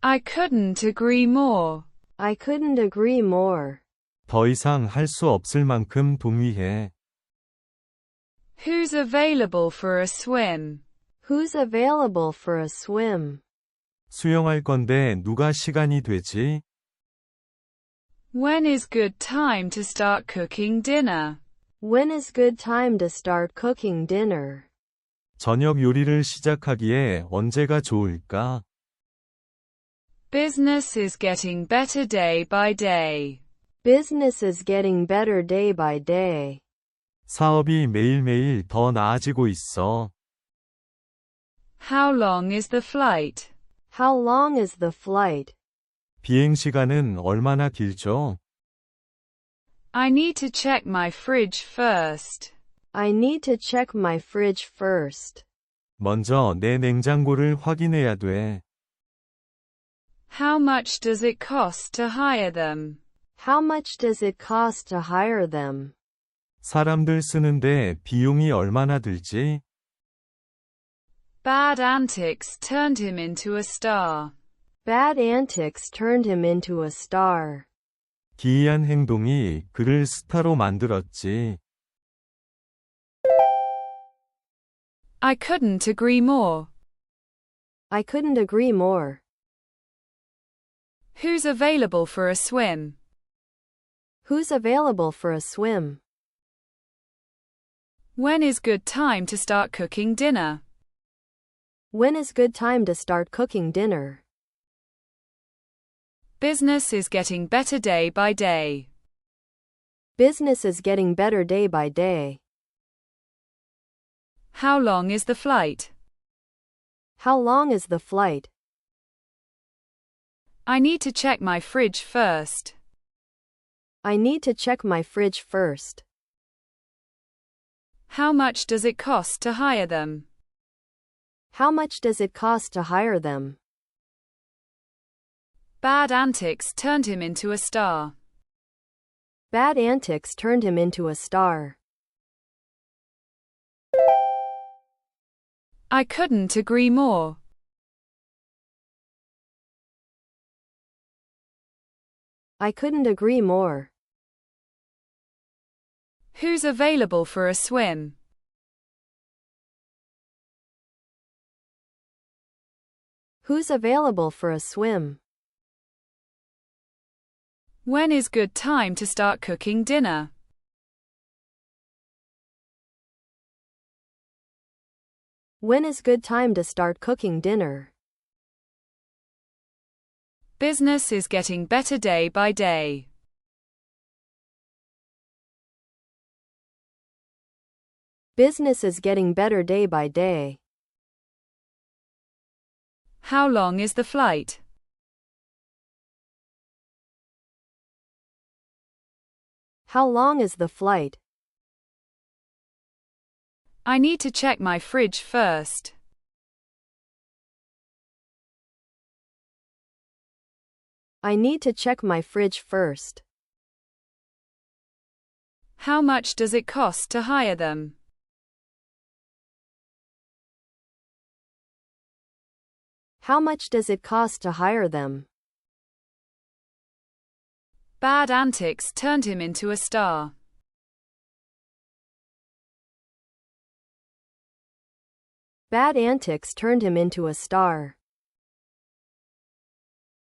I couldn't agree more. I couldn't agree more. 더 이상 할 수 없을 만큼 동의해. Who's available for a swim? Who's available for a swim? 수영할 건데 누가 시간이 되지? When is good time to start cooking dinner? When is good time to start cooking dinner? 저녁 요리를 시작하기에 언제가 좋을까? Business is getting better day by day. Business is getting better day by day. 사업이 매일매일 더 나아지고 있어. How long is the flight? How long is the flight? 비행시간은 얼마나 길죠? I need to check my fridge first. I need to check my fridge first. 먼저 내 냉장고를 확인해야 돼. How much does it cost to hire them? How much does it cost to hire them? 사람들 쓰는데 비용이 얼마나 들지? Bad antics turned him into a star. Bad antics turned him into a star. 기이한 행동이 그를 스타로 만들었지. I couldn't agree more. I couldn't agree more. Who's available for a swim? Who's available for a swim? When is good time to start cooking dinner? When is good time to start cooking dinner? Business is getting better day by day. Business is getting better day by day. How long is the flight? How long is the flight? I need to check my fridge first. I need to check my fridge first. How much does it cost to hire them? How much does it cost to hire them? Bad antics turned him into a star. Bad antics turned him into a star. I couldn't agree more. I couldn't agree more. Who's available for a swim? Who's available for a swim? When is good time to start cooking dinner? When is good time to start cooking dinner? Business is getting better day by day. Business is getting better day by day. How long is the flight? How long is the flight? I need to check my fridge first. I need to check my fridge first. How much does it cost to hire them? How much does it cost to hire them? Bad antics turned him into a star. Bad antics turned him into a star.